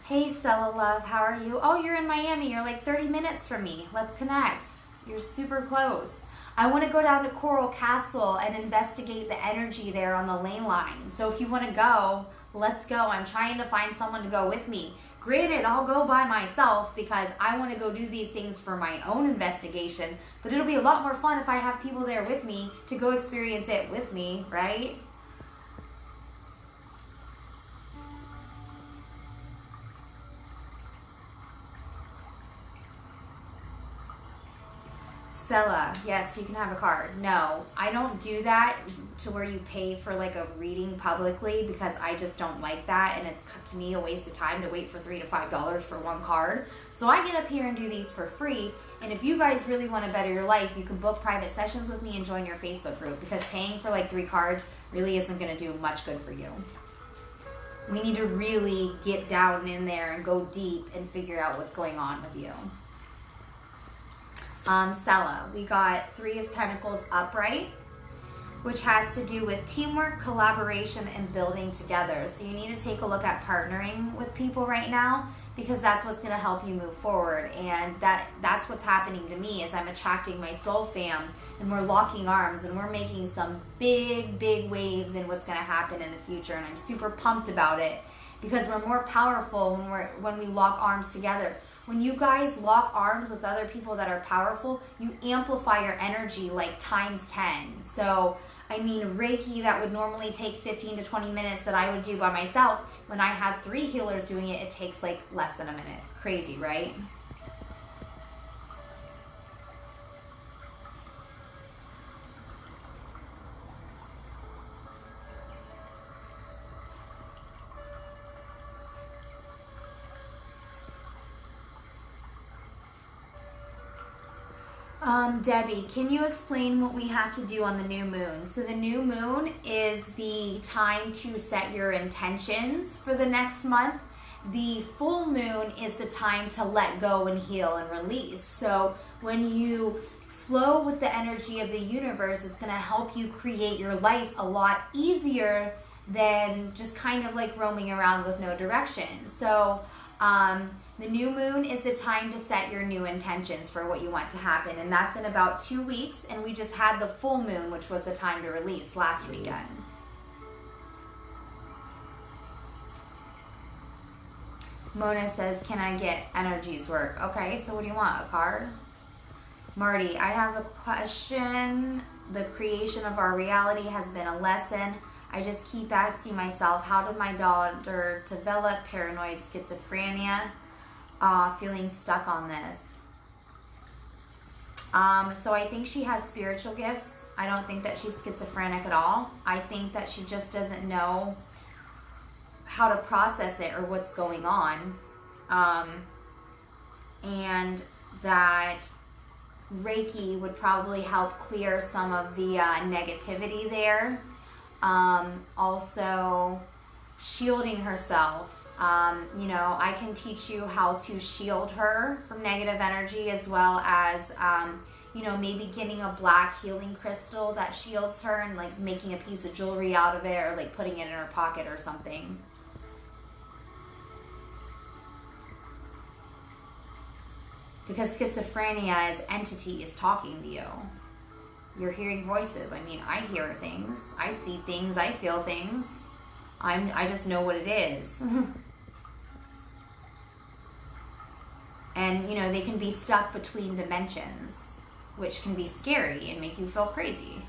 Hey, Stella Love, how are you? Oh, you're in Miami. You're like 30 minutes from me. Let's connect. You're super close. I want to go down to Coral Castle and investigate the energy there on the lane line. So if you want to go, let's go. I'm trying to find someone to go with me. Granted, I'll go by myself because I want to go do these things for my own investigation. But it'll be a lot more fun if I have people there with me to go experience it with me, right? Stella, yes, you can have a card. No, I don't do that to where you pay for like a reading publicly because I just don't like that. And it's to me a waste of time to wait for $3 to $5 for one card. So I get up here and do these for free. And if you guys really want to better your life, you can book private sessions with me and join your Facebook group because paying for like 3 cards really isn't going to do much good for you. We need to really get down in there and go deep and figure out what's going on with you. Sella, we got 3 of Pentacles upright, which has to do with teamwork, collaboration, and building together. So you need to take a look at partnering with people right now because that's what's going to help you move forward. And that's what's happening to me is I'm attracting my soul fam and we're locking arms and we're making some big, big waves in what's going to happen in the future. And I'm super pumped about it because we're more powerful when we lock arms together. When you guys lock arms with other people that are powerful, you amplify your energy like times 10. So, I mean, Reiki that would normally take 15 to 20 minutes that I would do by myself, when I have 3 healers doing it, it takes like less than a minute. Crazy, right? Debbie, can you explain what we have to do on the new moon? So the new moon is the time to set your intentions for the next month. The full moon is the time to let go and heal and release. So when you flow with the energy of the universe, it's going to help you create your life a lot easier than just kind of like roaming around with no direction. So the new moon is the time to set your new intentions for what you want to happen. And that's in about 2 weeks. And we just had the full moon, which was the time to release last weekend. Mona says, can I get energies work? Okay, so what do you want? A card? Marty, I have a question. The creation of our reality has been a lesson. I just keep asking myself, how did my daughter develop paranoid schizophrenia? Feeling stuck on this. So I think she has spiritual gifts. I don't think that she's schizophrenic at all. I think that she just doesn't know how to process it or what's going on. And that Reiki would probably help clear some of the negativity there. Also, shielding herself. You know, I can teach you how to shield her from negative energy, as well as, you know, maybe getting a black healing crystal that shields her and like making a piece of jewelry out of it, or like putting it in her pocket or something. Because schizophrenia is entities talking to you. You're hearing voices. I mean, I hear things. I see things. I feel things. I just know what it is. And, you know, they can be stuck between dimensions, which can be scary and make you feel crazy.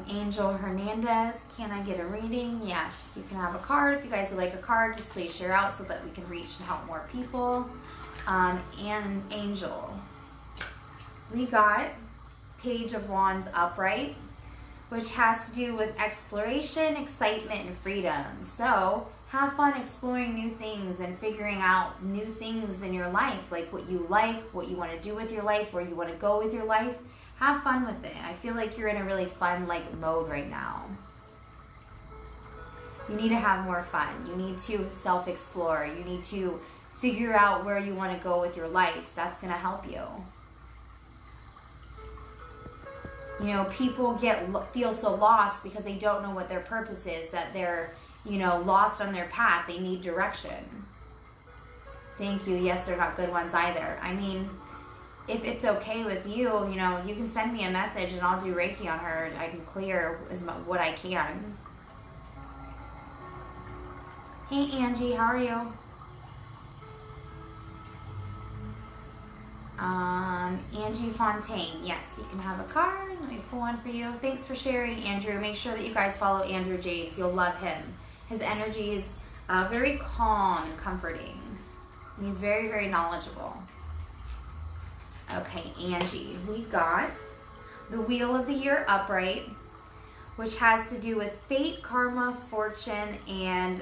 Angel Hernandez, can I get a reading? Yes, you can have a card. If you guys would like a card, just please share out so that we can reach and help more people. And Angel, we got Page of Wands upright, which has to do with exploration, excitement, and freedom. So have fun exploring new things and figuring out new things in your life, like what you like, what you want to do with your life, where you want to go with your life. Have fun with it. I feel like you're in a really fun mode right now. You need to have more fun. You need to self-explore. You need to figure out where you want to go with your life. That's going to help you. You know, people feel so lost because they don't know what their purpose is, that they're, you know, lost on their path. They need direction. Thank you. Yes, they're not good ones either. I mean, if it's okay with you, you know, you can send me a message and I'll do Reiki on her. I can clear what I can. Hey, Angie, how are you? Angie Fontaine. Yes, you can have a card. Let me pull one for you. Thanks for sharing, Andrew. Make sure that you guys follow Andrew James. You'll love him. His energy is very calm and comforting. And he's very, very knowledgeable. Okay, Angie, we got the Wheel of the Year upright, which has to do with fate, karma, fortune, and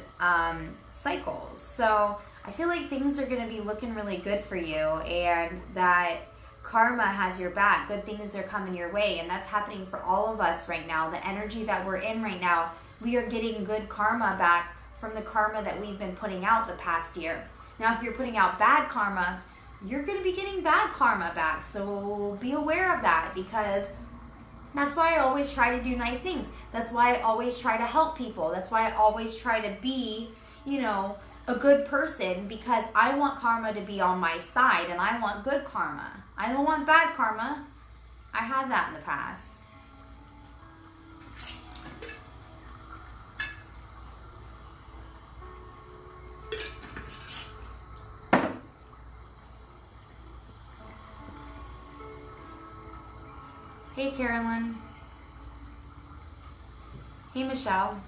cycles. So I feel like things are going to be looking really good for you, and that karma has your back. Good things are coming your way, and that's happening for all of us right now. The energy that we're in right now, we are getting good karma back from the karma that we've been putting out the past year. Now, if you're putting out bad karma, you're going to be getting bad karma back. So be aware of that, because that's why I always try to do nice things. That's why I always try to help people. That's why I always try to be, you know, a good person, because I want karma to be on my side, and I want good karma. I don't want bad karma. I had that in the past. Hey, Carolyn. Hey, Michelle.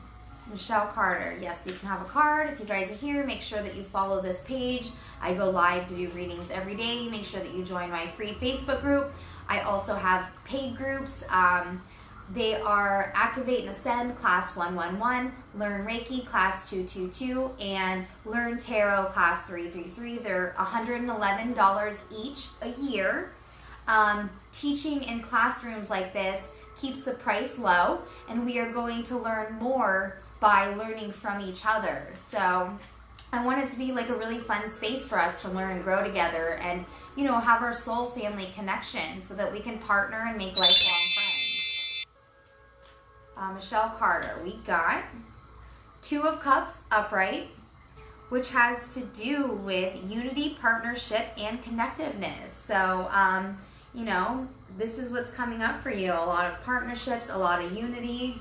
Michelle Carter. Yes, you can have a card. If you guys are here, make sure that you follow this page. I go live to do readings every day. Make sure that you join my free Facebook group. I also have paid groups. They are Activate and Ascend, Class 111, Learn Reiki, Class 222, and Learn Tarot, Class 333. They're $111 each a year. Teaching in classrooms like this keeps the price low, and we are going to learn more by learning from each other. So I want it to be like a really fun space for us to learn and grow together, and, you know, have our soul family connection so that we can partner and make lifelong friends. Michelle Carter, we got Two of Cups upright, which has to do with unity, partnership, and connectiveness. So, you know, this is what's coming up for you. A lot of partnerships, a lot of unity.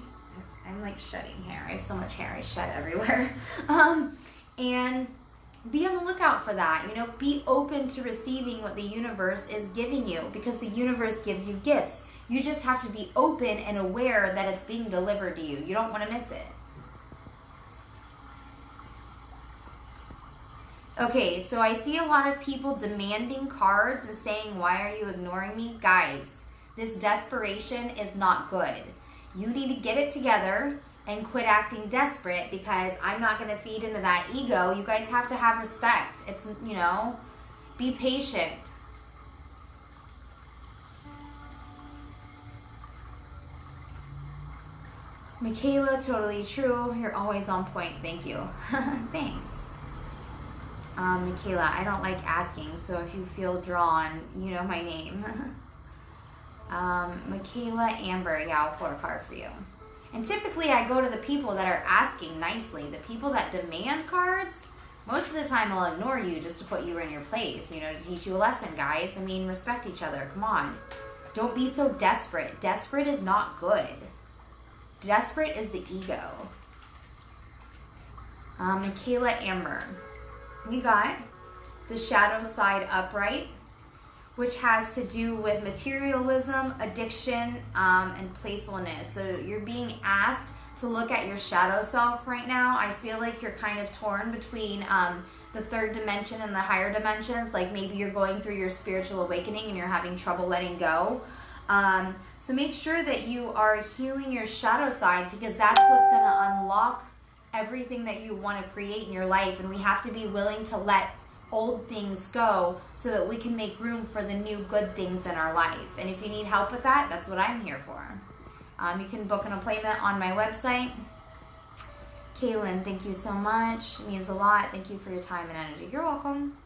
I'm like shedding hair. I have so much hair I shed everywhere. And be on the lookout for that. You know, be open to receiving what the universe is giving you, because the universe gives you gifts. You just have to be open and aware that it's being delivered to you. You don't want to miss it. Okay, so I see a lot of people demanding cards and saying, why are you ignoring me? Guys, this desperation is not good. You need to get it together and quit acting desperate, because I'm not going to feed into that ego. You guys have to have respect. It's, you know, be patient. Michaela, totally true. You're always on point. Thank you. Thanks. Michaela, I don't like asking, so if you feel drawn, you know my name. Michaela Amber, yeah, I'll pull a card for you. And typically I go to the people that are asking nicely. The people that demand cards, most of the time I'll ignore you just to put you in your place, you know, to teach you a lesson, guys. I mean, respect each other. Come on. Don't be so desperate. Desperate is not good. Desperate is the ego. Michaela Amber, we got the shadow side upright, which has to do with materialism, addiction, and playfulness. So you're being asked to look at your shadow self right now. I feel like you're kind of torn between the third dimension and the higher dimensions. Like maybe you're going through your spiritual awakening and you're having trouble letting go. So make sure that you are healing your shadow side, because that's what's going to unlock everything that you want to create in your life. And we have to be willing to let old things go so that we can make room for the new good things in our life. And if you need help with that, that's what I'm here for. You can book an appointment on my website. Kaylin, thank you so much. It means a lot. Thank you for your time and energy. You're welcome.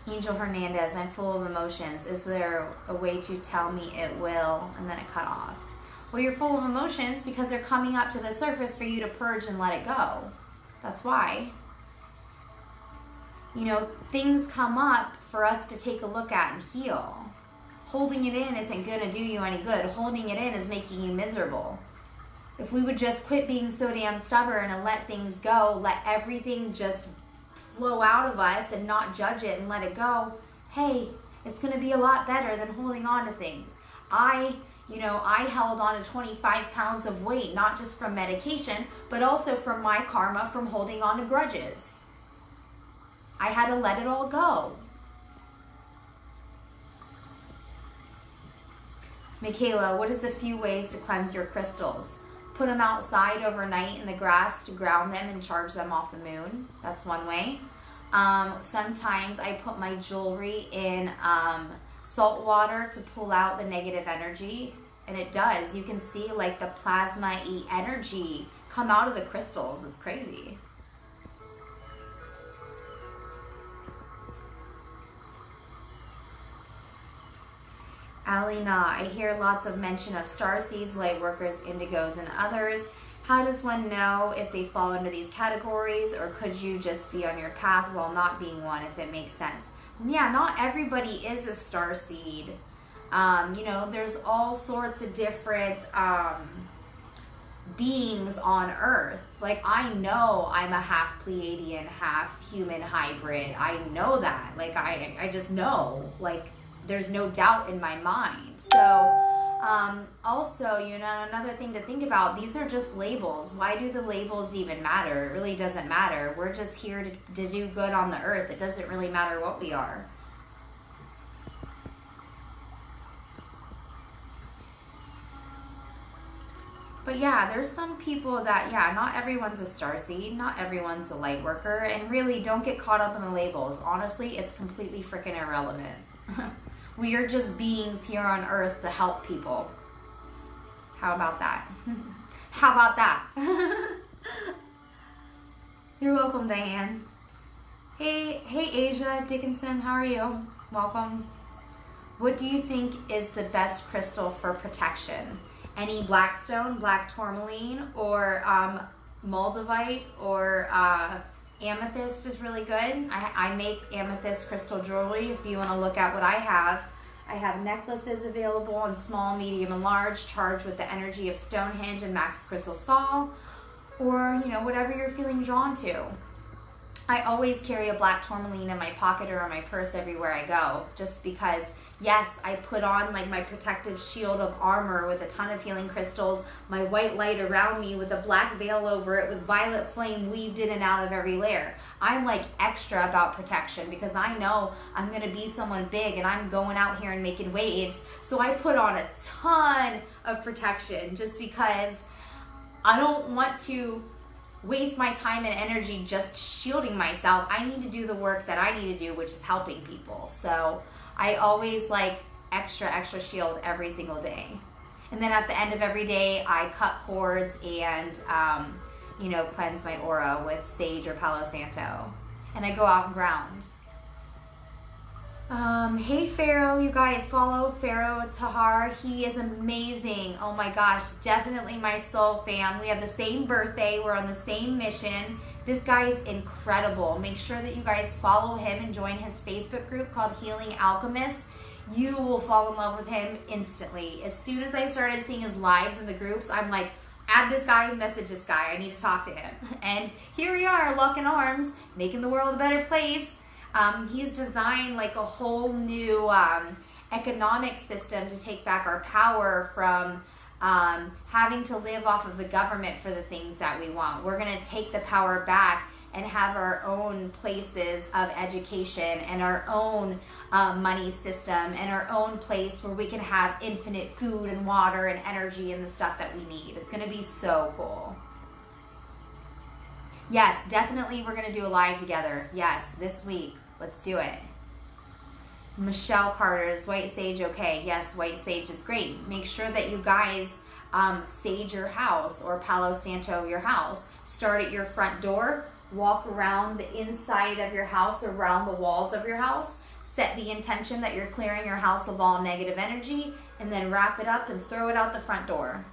Angel Hernandez, I'm full of emotions. Is there a way to tell me it will? And then it cut off. Well, you're full of emotions because they're coming up to the surface for you to purge and let it go. That's why. You know, things come up for us to take a look at and heal. Holding it in isn't going to do you any good. Holding it in is making you miserable. If we would just quit being so damn stubborn and let things go, let everything just flow out of us and not judge it and let it go, hey, it's going to be a lot better than holding on to things. I held on to 25 pounds of weight, not just from medication, but also from my karma from holding on to grudges. I had to let it all go. Michaela, what is a few ways to cleanse your crystals? Put them outside overnight in the grass to ground them and charge them off the moon. That's one way. Sometimes I put my jewelry in salt water to pull out the negative energy, and it does. You can see like the plasma-y energy come out of the crystals. It's crazy. Alina, I hear lots of mention of star seeds, light workers, indigos, and others. How does one know if they fall into these categories, or could you just be on your path while not being one, if it makes sense? Yeah, not everybody is a star seed. You know, there's all sorts of different beings on Earth. Like, I know I'm a half Pleiadian, half human hybrid. I know that. Like, I just know. Like, there's no doubt in my mind. So, also, you know, another thing to think about, these are just labels. Why do the labels even matter? It really doesn't matter. We're just here to do good on the earth. It doesn't really matter what we are. But yeah, there's some people that, yeah, not everyone's a starseed, not everyone's a light worker, and really don't get caught up in the labels. Honestly, it's completely freaking irrelevant. We are just beings here on earth to help people. How about that? How about that? You're welcome, Diane. Hey Asia Dickinson, how are you? Welcome. What do you think is the best crystal for protection? Any black stone, black tourmaline, or moldavite, or amethyst is really good. I make amethyst crystal jewelry if you want to look at what I have. I have necklaces available in small, medium, and large, charged with the energy of Stonehenge and Max Crystal Skull, or whatever you're feeling drawn to. I always carry a black tourmaline in my pocket or in my purse everywhere I go, just because, yes, I put on like my protective shield of armor with a ton of healing crystals, my white light around me with a black veil over it with violet flame weaved in and out of every layer. I'm like extra about protection because I know I'm going to be someone big and I'm going out here and making waves. So I put on a ton of protection just because I don't want to waste my time and energy just shielding myself. I need to do the work that I need to do, which is helping people. So I always like extra shield every single day. And then at the end of every day, I cut cords and, cleanse my aura with sage or Palo Santo. And I go out and ground. Hey Pharaoh, you guys follow Pharaoh Tahar. He is amazing. Oh my gosh, definitely my soul fam. We have the same birthday. We're on the same mission. This guy is incredible. Make sure that you guys follow him and join his Facebook group called Healing Alchemists. You will fall in love with him instantly. As soon as I started seeing his lives in the groups, I'm like, add this guy, message this guy. I need to talk to him. And here we are, locking arms, making the world a better place. He's designed like a whole new economic system to take back our power from having to live off of the government for the things that we want. We're going to take the power back and have our own places of education and our own money system and our own place where we can have infinite food and water and energy and the stuff that we need. It's going to be so cool. Yes, definitely we're going to do a live together. Yes, this week. Let's do it. Michelle Carter, is white sage okay? Yes, white sage is great. Make sure that you guys sage your house or Palo Santo your house. Start at your front door. Walk around the inside of your house, around the walls of your house. Set the intention that you're clearing your house of all negative energy, and then wrap it up and throw it out the front door.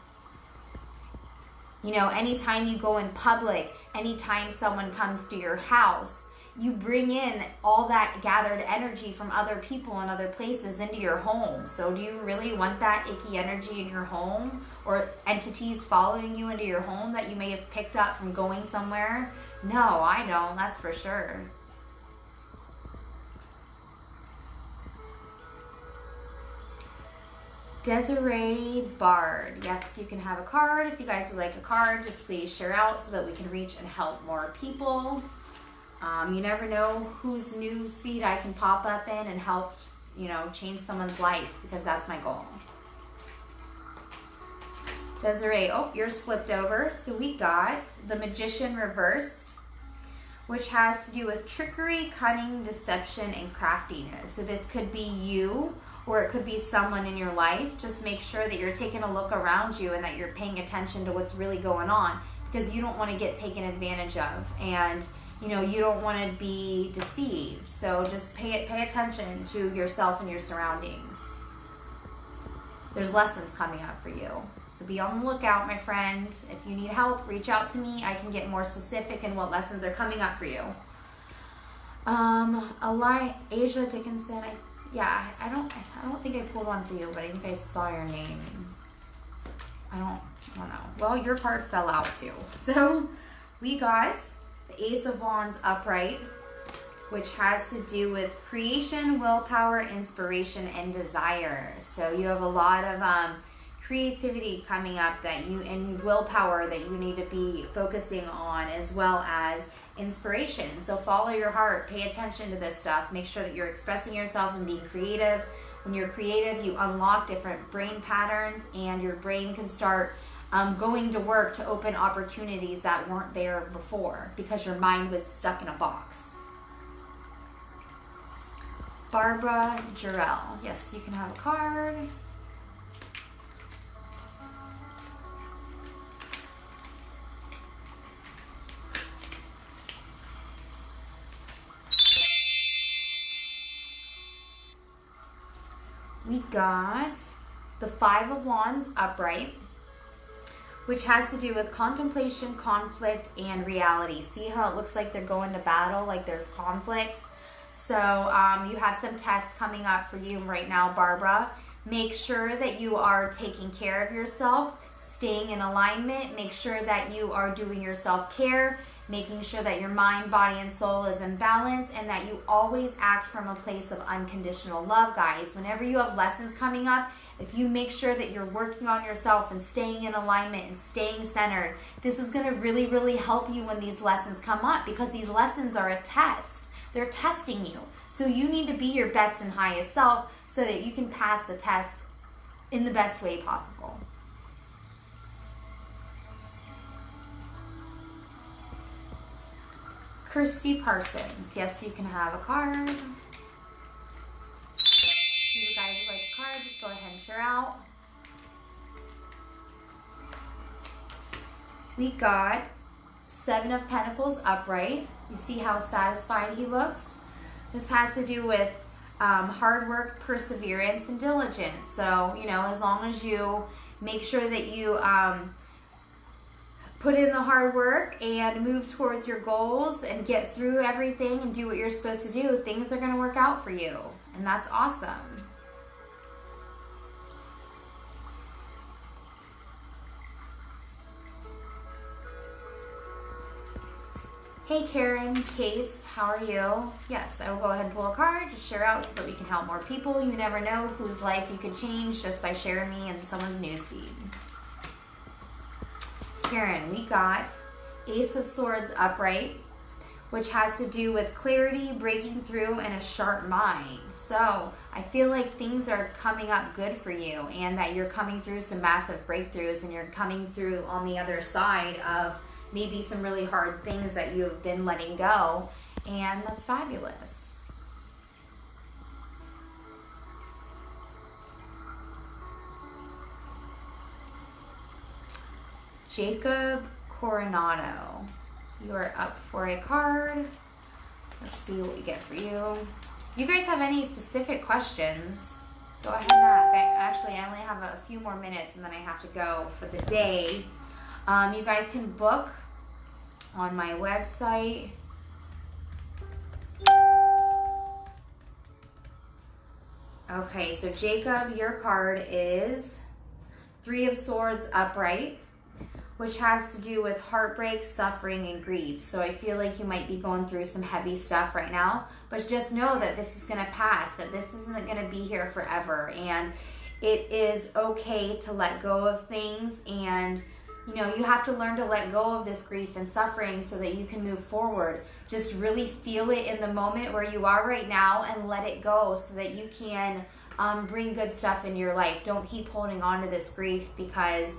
Anytime you go in public, anytime someone comes to your house, you bring in all that gathered energy from other people and other places into your home. So do you really want that icky energy in your home, or entities following you into your home that you may have picked up from going somewhere? No, I don't. That's for sure. Desiree Bard. Yes, you can have a card. If you guys would like a card, just please share out so that we can reach and help more people. You never know whose news feed I can pop up in and help, change someone's life, because that's my goal. Desiree, oh, yours flipped over. So we got the Magician reversed, which has to do with trickery, cunning, deception, and craftiness. So this could be you, or it could be someone in your life. Just make sure that you're taking a look around you and that you're paying attention to what's really going on, because you don't want to get taken advantage of, and you don't want to be deceived. So just pay attention to yourself and your surroundings. There's lessons coming up for you. So be on the lookout, my friend. If you need help, reach out to me. I can get more specific in what lessons are coming up for you. Asia Dickinson. I don't think I pulled one for you, but I think I saw your name. I don't know. Well, your card fell out too. So we got the Ace of Wands upright, which has to do with creation, willpower, inspiration, and desire. So you have a lot of creativity coming up and willpower that you need to be focusing on, as well as inspiration. So follow your heart, pay attention to this stuff, make sure that you're expressing yourself and being creative. When you're creative, you unlock different brain patterns, and your brain can start going to work to open opportunities that weren't there before, because your mind was stuck in a box. Barbara Jarrell. Yes, you can have a card. we got the Five of Wands upright, which has to do with contemplation, conflict, and reality. See how it looks like they're going to battle, like there's conflict? So you have some tests coming up for you right now, Barbara. Make sure that you are taking care of yourself, staying in alignment. Make sure that you are doing your self-care, making sure that your mind, body, and soul is in balance, and that you always act from a place of unconditional love, guys. Whenever you have lessons coming up, if you make sure that you're working on yourself and staying in alignment and staying centered, this is going to really, really help you when these lessons come up, because these lessons are a test. They're testing you. So you need to be your best and highest self so that you can pass the test in the best way possible. Kirsty Parsons. Yes, you can have a card. If you guys would like a card, just go ahead and share out. We got Seven of Pentacles upright. You see how satisfied he looks? This has to do with hard work, perseverance, and diligence. So, you know, as long as you make sure that you put in the hard work and move towards your goals and get through everything and do what you're supposed to do, things are going to work out for you. And that's awesome. Hey Karen, Case, how are you? Yes, I will go ahead and pull a card, just share out so that we can help more people. You never know whose life you could change just by sharing me in someone's newsfeed. Karen, we got Ace of Swords upright, which has to do with clarity, breaking through, and a sharp mind. So I feel like things are coming up good for you, and that you're coming through some massive breakthroughs, and you're coming through on the other side of maybe some really hard things that you have been letting go, and that's fabulous. Jacob Coronado, you are up for a card. Let's see what we get for you. If you guys have any specific questions, go ahead and ask. I only have a few more minutes and then I have to go for the day. You guys can book on my website. Okay, so Jacob, your card is Three of Swords upright, which has to do with heartbreak, suffering, and grief. So I feel like you might be going through some heavy stuff right now, but just know that this is going to pass, that this isn't going to be here forever, and it is okay to let go of things. And you know, you have to learn to let go of this grief and suffering so that you can move forward. Just really feel it in the moment where you are right now and let it go so that you can bring good stuff in your life. Don't keep holding on to this grief, because,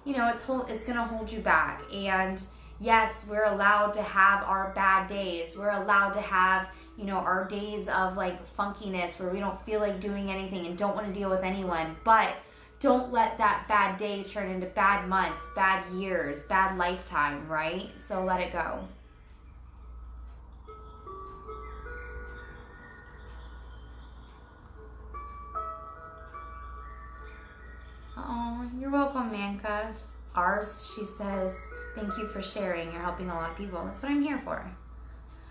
you know, it's going to hold you back. And yes, we're allowed to have our bad days. We're allowed to have, you know, our days of like funkiness where we don't feel like doing anything and don't want to deal with anyone. But don't let that bad day turn into bad months, bad years, bad lifetime, right? So let it go. Oh, you're welcome, Manka. Ours, she says, thank you for sharing. You're helping a lot of people. That's what I'm here for.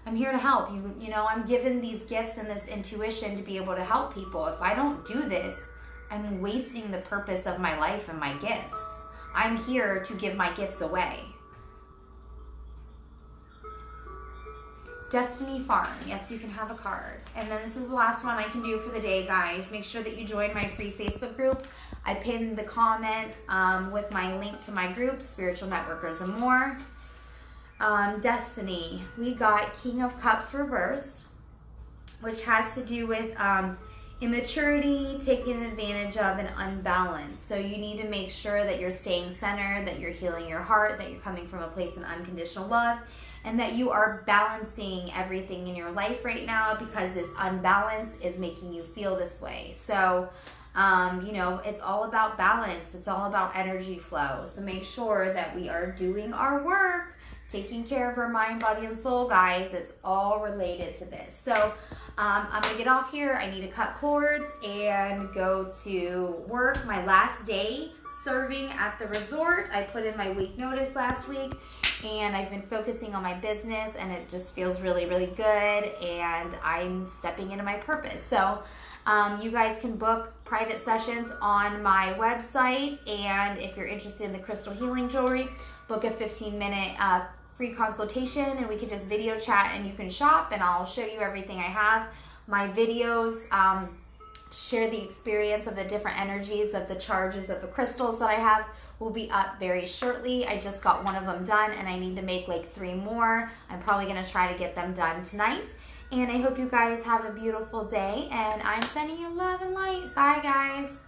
I'm here to help. You know, I'm given these gifts and this intuition to be able to help people. If I don't do this, I'm wasting the purpose of my life and my gifts. I'm here to give my gifts away. Destiny Farm. Yes, you can have a card. And then this is the last one I can do for the day, guys. Make sure that you join my free Facebook group. I pinned the comment with my link to my group, Spiritual Networkers and More. Destiny. We got King of Cups reversed, which has to do with immaturity, taking advantage of, and unbalance. So you need to make sure that you're staying centered, that you're healing your heart, that you're coming from a place of unconditional love, and that you are balancing everything in your life right now, because this unbalance is making you feel this way. So, you know, it's all about balance. It's all about energy flow. So make sure that we are doing our work taking care of our mind, body, and soul, guys. It's all related to this. So I'm gonna get off here. I need to cut cords and go to work. My last day serving at the resort. I put in my week notice last week, and I've been focusing on my business, and it just feels really, really good, and I'm stepping into my purpose. So you guys can book private sessions on my website, and if you're interested in the crystal healing jewelry, book a 15-minute free consultation, and we can just video chat, and you can shop, and I'll show you everything I have. My videos share the experience of the different energies of the charges of the crystals that I have will be up very shortly. I just got one of them done, and I need to make like 3 more. I'm probably going to try to get them done tonight. And I hope you guys have a beautiful day, and I'm sending you love and light. Bye, guys.